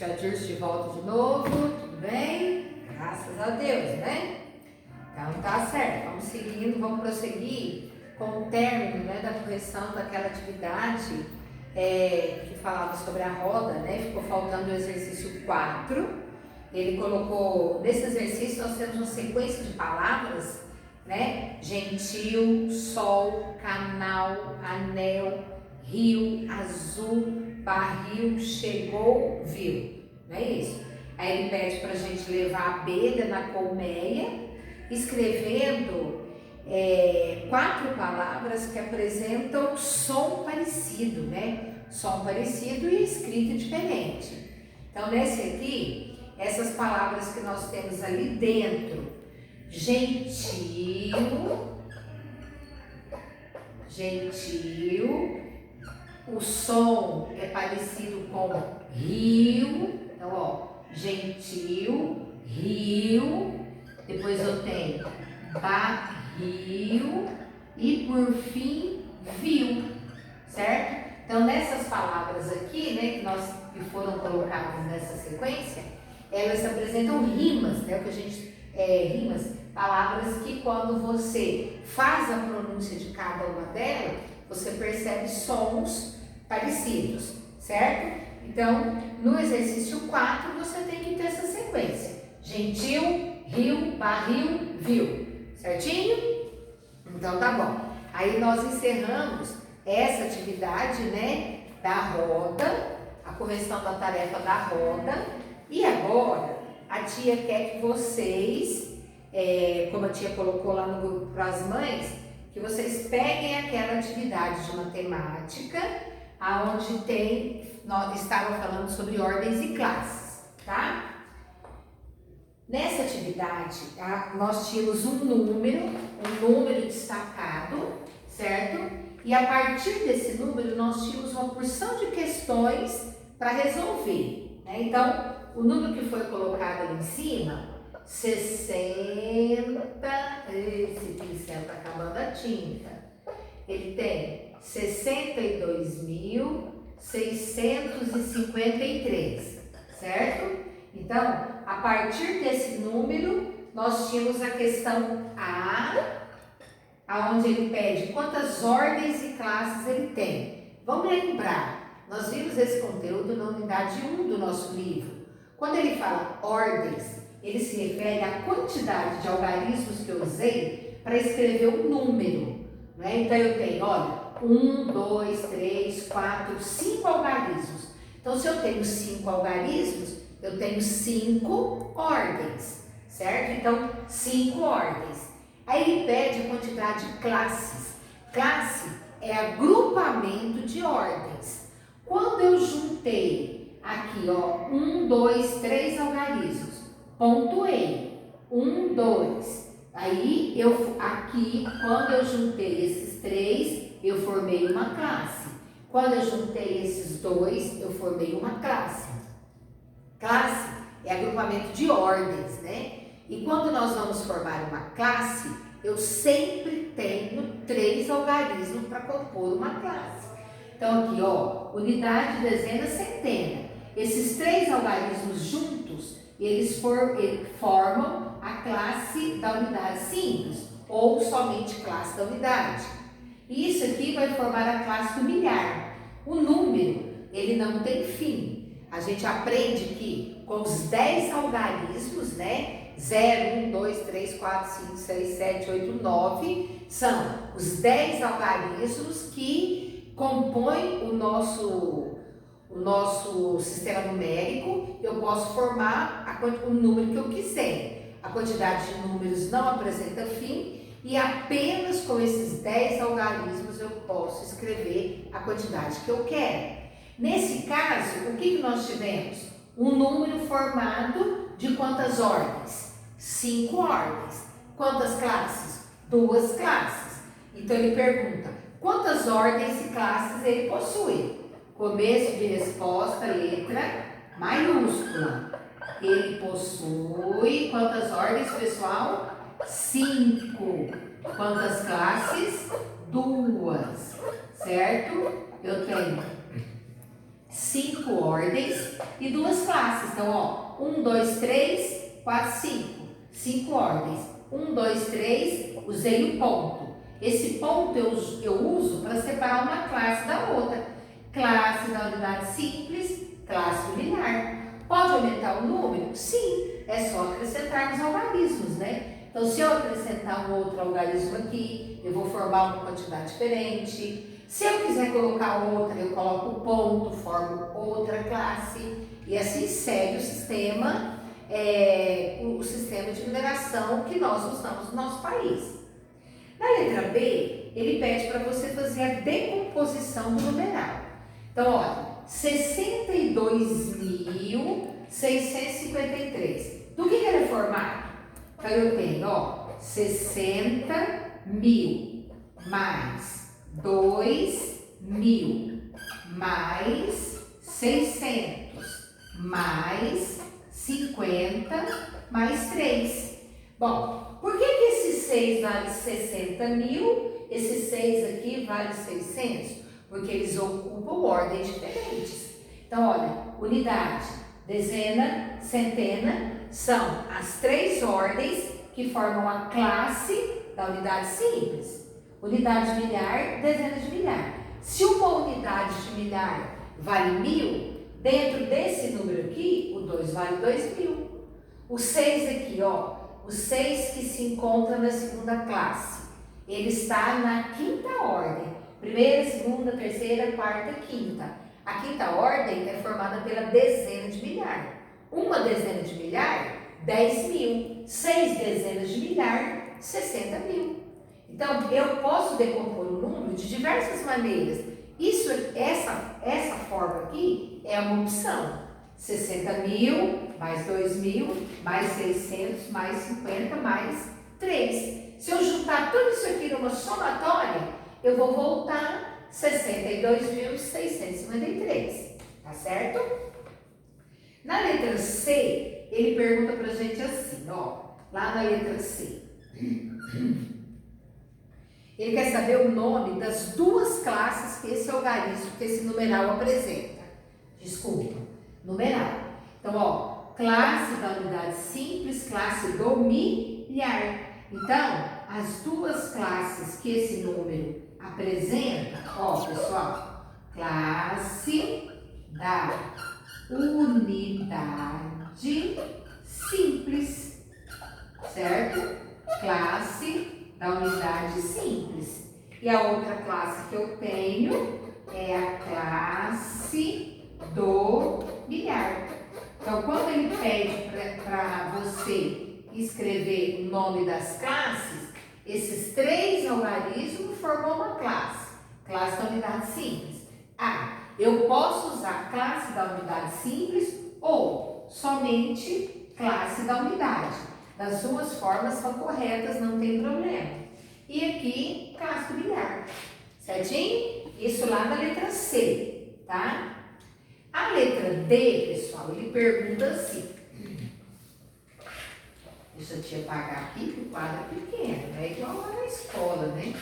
Tia Dirce de volta de novo, tudo bem? Graças a Deus, né? Então tá certo, vamos seguindo, vamos prosseguir com o término, né, da correção daquela atividade que falava sobre a roda, né? Ficou faltando o exercício 4. Ele colocou, nesse exercício nós temos uma sequência de palavras, né? Gentil, sol, canal, anel, rio, azul, barril, chegou, viu. Não é isso? Aí ele pede para a gente levar a abelha na colmeia, escrevendo 4 palavras que apresentam som parecido, né? Som parecido e escrita diferente. Então, nesse aqui, essas palavras que nós temos ali dentro, gentil, o som é parecido com rio, então ó, gentil, rio, depois eu tenho barril e por fim viu, certo? Então nessas palavras aqui, né, que foram colocadas nessa sequência, elas apresentam rimas, né, o que a gente rimas, palavras que quando você faz a pronúncia de cada uma delas, você percebe sons parecidos, certo? Então, no exercício 4, você tem que ter essa sequência. Gentil, rio, barril, viu. Certinho? Então, tá bom. Aí, nós encerramos essa atividade, né, da roda, a correção da tarefa da roda. E agora, a tia quer que vocês, como a tia colocou lá no grupo para as mães, que vocês peguem aquela atividade de matemática, aonde nós estávamos falando sobre ordens e classes, tá? Nessa atividade, nós tínhamos um número destacado, certo? E a partir desse número, nós tínhamos uma porção de questões para resolver, né? Então, o número que foi colocado ali em cima, 60, esse pincel está acabando a tinta, ele tem 62.653, certo? Então, a partir desse número, nós tínhamos a questão A, onde ele pede quantas ordens e classes ele tem. Vamos lembrar, nós vimos esse conteúdo na unidade 1 do nosso livro. Quando ele fala ordens, ele se refere à quantidade de algarismos que eu usei para escrever um número, né? Então eu tenho, olha, 1, 2, 3, 4, 5 algarismos. Então se eu tenho 5 algarismos, eu tenho 5 ordens, certo? Então 5 ordens. Aí ele pede a quantidade de classes. Classe é agrupamento de ordens. Quando eu juntei aqui, ó, 1, 2, 3 algarismos, pontuei, 1, 2. Aí, aqui, quando eu juntei esses 3, eu formei uma classe. Quando eu juntei esses 2, eu formei uma classe. Classe é agrupamento de ordens, né? E quando nós vamos formar uma classe, eu sempre tenho 3 algarismos para compor uma classe. Então, aqui, ó, unidade, dezena, centena. Esses 3 algarismos juntos, eles formam a classe da unidade simples, ou somente classe da unidade. E isso aqui vai formar a classe do milhar. O número, ele não tem fim. A gente aprende que com os 10 algarismos, né? 0, 1, 2, 3, 4, 5, 6, 7, 8, 9, são os 10 algarismos que compõem o nosso sistema numérico. Eu posso formar o número que eu quiser. A quantidade de números não apresenta fim e apenas com esses 10 algarismos eu posso escrever a quantidade que eu quero. Nesse caso, o que nós tivemos? Um número formado de quantas ordens? 5 ordens. Quantas classes? 2 classes. Então ele pergunta, quantas ordens e classes ele possui? Começo de resposta, letra maiúscula. Ele possui quantas ordens, pessoal? 5. Quantas classes? 2. Certo? Eu tenho 5 ordens e 2 classes. Então, ó, 1, 2, 3, 4, 5. 5 ordens. 1, 2, 3, usei o ponto. Esse ponto eu uso para separar uma classe da outra. Classe da unidade simples, classe do linear. Pode aumentar o número? Sim, é só acrescentar os algarismos, né? Então, se eu acrescentar um outro algarismo aqui, eu vou formar uma quantidade diferente. Se eu quiser colocar outra, eu coloco o ponto, formo outra classe. E assim segue o sistema de numeração que nós usamos no nosso país. Na letra B, ele pede para você fazer a decomposição do numeral. Então, olha, 62.653. Do que ele é formado? Então, eu tenho, ó, 60.000 mais 2.000 mais 600 mais 50 mais 3. Bom, por que esse 6 vale 60.000? Esse 6 aqui vale 600? Porque eles ocupam ordens diferentes. Então, olha, unidade, dezena, centena são as 3 ordens que formam a classe da unidade simples. Unidade de milhar, dezena de milhar. Se uma unidade de milhar vale 1.000, dentro desse número aqui, o 2 vale 2.000. O 6 aqui, ó, o 6 que se encontra na segunda classe, ele está na quinta ordem. Primeira, segunda, terceira, quarta, quinta. A quinta ordem é formada pela dezena de milhar. Uma dezena de milhar, 10.000. 6 dezenas de milhar, 60.000. Então, eu posso decompor o número de diversas maneiras. Essa forma aqui é uma opção. 60.000 mais 2.000 mais 600 mais 50 mais 3. Se eu juntar tudo isso aqui numa somatória, eu vou voltar 62.653. Tá certo? Na letra C, ele pergunta pra gente assim, ó. Lá na letra C. Ele quer saber o nome das 2 classes que esse algarismo, que esse numeral apresenta. Desculpa, numeral. Então, ó, classe da unidade simples, classe do milhar. Então, as 2 classes que esse número apresenta, ó, pessoal, classe da unidade simples, certo? Classe da unidade simples. E a outra classe que eu tenho é a classe do milhar. Então, quando ele pede para você escrever o nome das classes, esses 3 algarismos formam uma classe. Classe da unidade simples. Eu posso usar a classe da unidade simples ou somente classe da unidade. Das 2 formas são corretas, não tem problema. E aqui, classe do milhar. Certinho? Isso lá na letra C, tá? A letra D, pessoal, ele pergunta assim. Deixa eu te apagar aqui, que o quadro é pequeno, né? Igual lá na escola, né?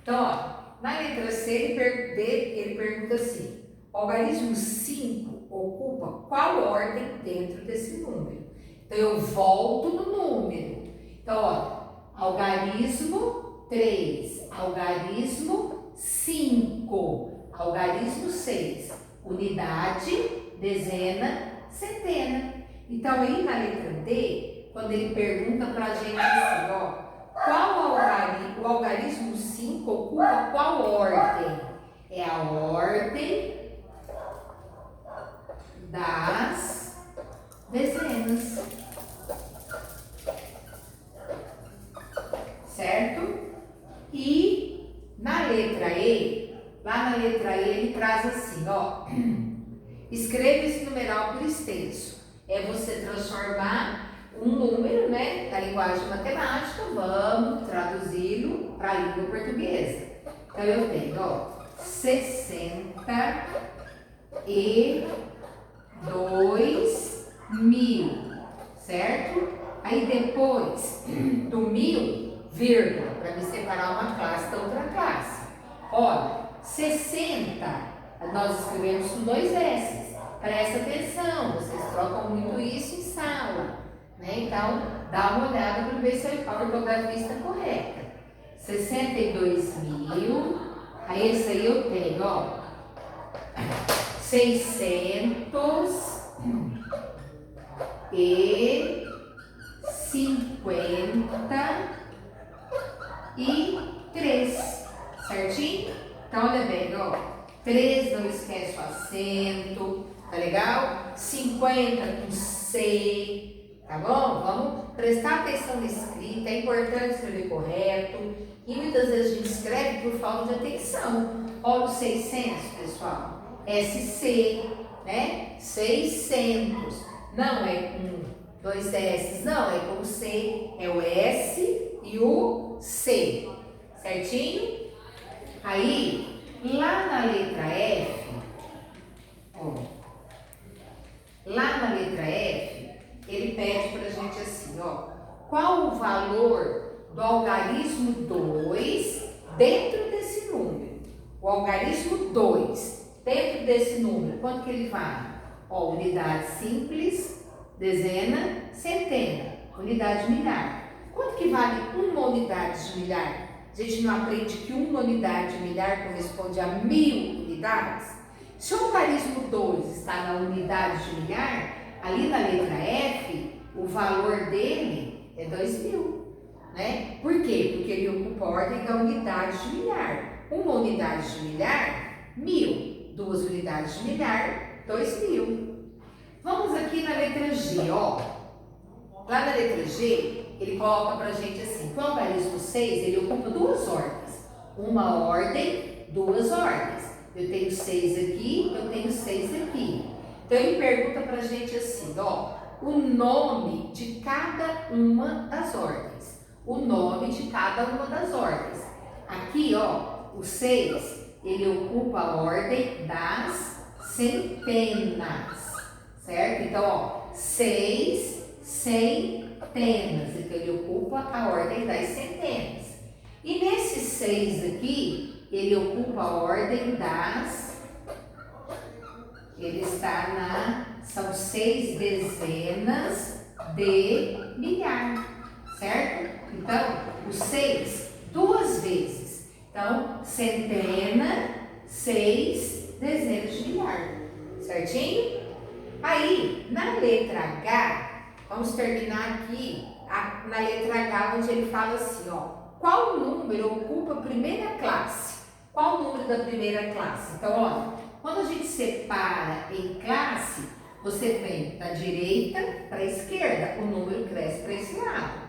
Então, ó, na letra C, ele pergunta assim. O algarismo 5 ocupa qual ordem dentro desse número? Então, eu volto no número. Então, ó, algarismo 3, algarismo 5, algarismo 6, unidade, dezena, centena. Então, aí na letra D, quando ele pergunta para a gente assim, ó, o algarismo 5 ocupa qual ordem? É a ordem das dezenas. Certo? E na letra E, lá na letra E ele traz assim, ó. Escreva esse numeral por extenso. É você transformar um número, né, da linguagem matemática, vamos traduzi-lo para a língua portuguesa. Então eu tenho, ó, 62.000, certo? Aí depois do 1.000, vírgula, para me separar uma classe da outra classe. Olha, 60 nós escrevemos com 2 S. Presta atenção, vocês trocam muito isso em sala, né? Então, dá uma olhada para ver se a ortografia está correta. 62.000, aí esse aí eu tenho, ó, 653, certinho? Então, olha bem, ó, 3, não esquece o acento, tá legal? 50 com C, tá bom? Vamos prestar atenção na escrita, é importante escrever correto, e muitas vezes a gente escreve por falta de atenção. Olha o 600, pessoal, SC, né? 600, não é com 2 S, não, é com C, é o S e o C, certinho? Aí, lá na letra F, ó, lá na letra F, ele pede pra gente assim, ó, qual o valor do algarismo 2 dentro desse número? O algarismo 2 dentro desse número, quanto que ele vale? Ó, unidade simples, dezena, centena, unidade milhar. Quanto que vale uma unidade de milhar? A gente não aprende que uma unidade de milhar corresponde a 1000 unidades? Se o algarismo 2 está na unidade de milhar, ali na letra F, o valor dele é 2000, né? Por quê? Porque ele ocupa a ordem da unidade de milhar. Uma unidade de milhar, 1000. 2 unidades de milhar, 2000. Vamos aqui na letra G, ó. Lá na letra G, ele coloca pra gente assim, o algarismo 6, ele ocupa 2 ordens. Uma ordem, 2 ordens. Eu tenho 6 aqui, eu tenho 6 aqui. Então, ele pergunta pra gente assim, ó, o nome de cada uma das ordens. O nome de cada uma das ordens. Aqui, ó, o 6, ele ocupa a ordem das centenas, certo? Então, ó, 6 centenas, então ele ocupa a ordem das centenas. E nesse 6 aqui, ele ocupa a ordem das, ele está na, são 6 dezenas de milhar, certo? Então, o 6, 2 vezes. Então, centena, 6 dezenas de milhar, certinho? Aí, na letra H, vamos terminar aqui na letra H, onde ele fala assim, ó, qual número ocupa a primeira classe? Qual o número da primeira classe? Então, olha, quando a gente separa em classe, você vem da direita para a esquerda, o número cresce para esse lado.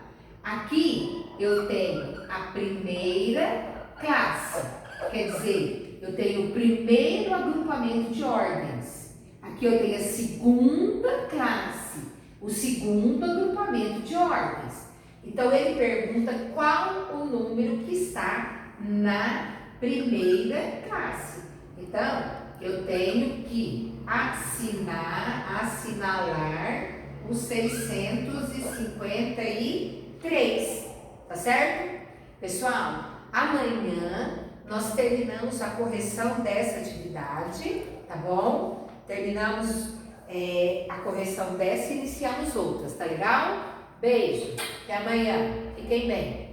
Aqui, eu tenho a primeira classe, quer dizer, eu tenho o primeiro agrupamento de ordens. Aqui eu tenho a segunda classe, o segundo agrupamento de ordens. Então, ele pergunta qual o número que está na primeira classe. Então, eu tenho que assinalar o 653, tá certo? Pessoal, amanhã nós terminamos a correção dessa atividade, tá bom? Terminamos a correção dessa e iniciamos outras, tá legal? Beijo, até amanhã, fiquem bem.